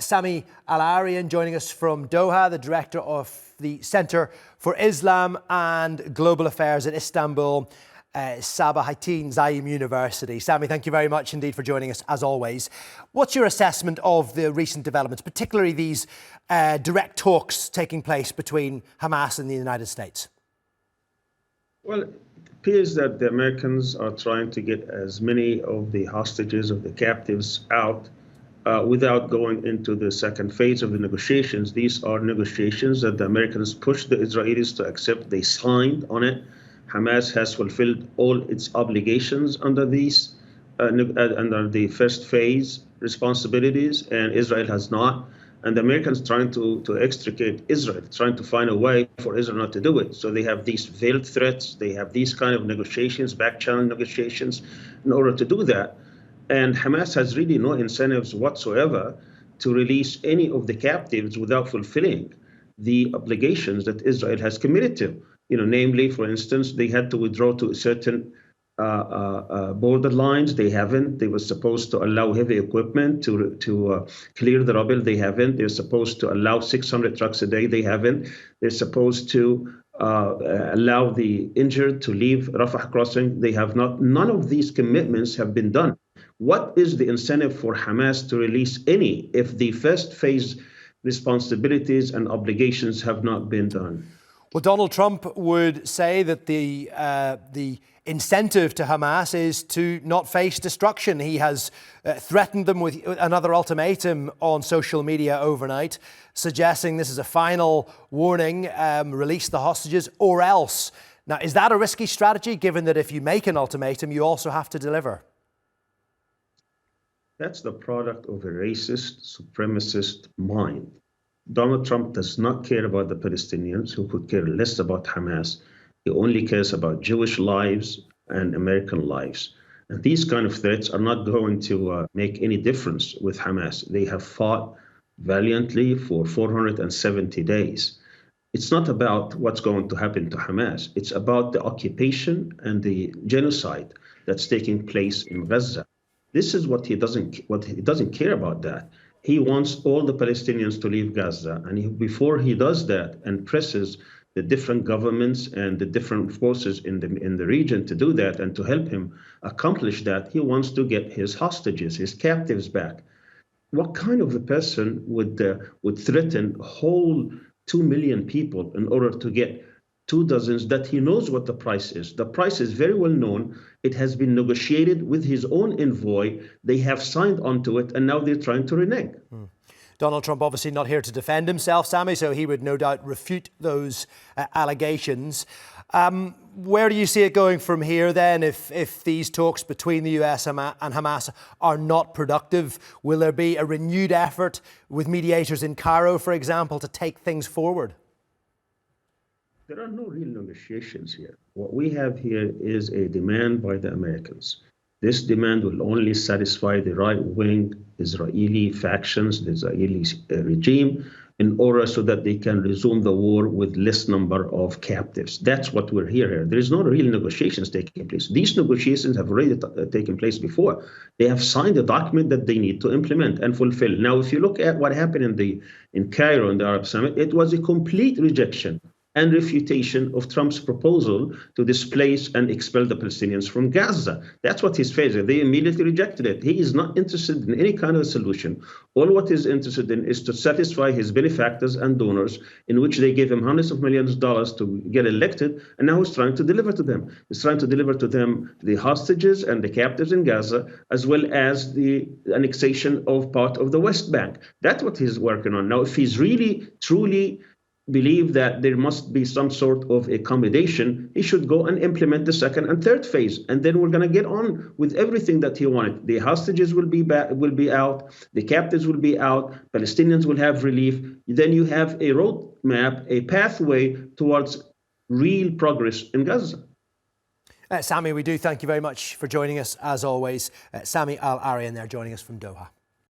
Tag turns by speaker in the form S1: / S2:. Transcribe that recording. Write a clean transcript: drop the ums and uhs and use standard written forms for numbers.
S1: Sami al-Arian joining us from Doha, the director of the Centre for Islam and Global Affairs at Istanbul Sabahattin Zaim University. Sami, thank you very much indeed for joining us, as always. What's your assessment of the recent developments, particularly these direct talks taking place between Hamas and the United States?
S2: Well, it appears that the Americans are trying to get as many of the hostages, of the captives, out without going into the second phase of the negotiations. These are negotiations that the Americans pushed the Israelis to accept. They signed on it. Hamas has fulfilled all its obligations under these, under the first phase responsibilities, and Israel has not. And the Americans trying to extricate Israel, trying to find a way for Israel not to do it. So they have these veiled threats. They have these kind of negotiations, back-channel negotiations, in order to do that. And Hamas has really no incentives whatsoever to release any of the captives without fulfilling the obligations that Israel has committed to. Namely, for instance, they had to withdraw to certain border lines. They haven't. They were supposed to allow heavy equipment to clear the rubble. They haven't. They're supposed to allow 600 trucks a day. They haven't. They're supposed to allow the injured to leave Rafah crossing. They have not. None of these commitments have been done. What is the incentive for Hamas to release any if the first phase responsibilities and obligations have not been done?
S1: Well, Donald Trump would say that the incentive to Hamas is to not face destruction. He has threatened them with another ultimatum on social media overnight, suggesting this is a final warning, release the hostages or else. Now, is that a risky strategy, given that if you make an ultimatum, you also have to deliver?
S2: That's the product of a racist, supremacist mind. Donald Trump does not care about the Palestinians, who could care less about Hamas. He only cares about Jewish lives and American lives. And these kind of threats are not going to make any difference with Hamas. They have fought valiantly for 470 days. It's not about what's going to happen to Hamas. It's about the occupation and the genocide that's taking place in Gaza. This is what he doesn't care about that. He wants all the Palestinians to leave Gaza. And before he does that and presses the different governments and the different forces in the region to do that and to help him accomplish that, he wants to get his hostages, his captives back. What kind of a person would threaten a whole 2 million people in order to get 2 dozens that he knows what the price is? The price is very well known. It has been negotiated with his own envoy. They have signed onto it, and now they're trying to renege.
S1: Donald Trump obviously not here to defend himself, Sami, so he would no doubt refute those allegations. Where do you see it going from here then if these talks between the US and Hamas are not productive? Will there be a renewed effort with mediators in Cairo, for example, to take things forward?
S2: There are no real negotiations here. What we have here is a demand by the Americans. This demand will only satisfy the right-wing Israeli factions, the Israeli regime, in order so that they can resume the war with less number of captives. That's what we're here. There is no real negotiations taking place. These negotiations have already taken place before. They have signed a document that they need to implement and fulfill. Now, if you look at what happened in Cairo in the Arab Summit, it was a complete rejection and refutation of Trump's proposal to displace and expel the Palestinians from Gaza. That's what he's facing. They immediately rejected it. He is not interested in any kind of a solution. All what he's interested in is to satisfy his benefactors and donors, in which they gave him hundreds of millions of dollars to get elected, and now he's trying to deliver to them. He's trying to deliver to them the hostages and the captives in Gaza, as well as the annexation of part of the West Bank. That's what he's working on. Now, if he's really, truly believe that there must be some sort of accommodation, he should go and implement the second and third phase. And then we're going to get on with everything that he wanted. The hostages will be out, the captives will be out, Palestinians will have relief. Then you have a roadmap, a pathway towards real progress in Gaza.
S1: Sami, we do thank you very much for joining us, as always. Sami al-Arian there joining us from Doha.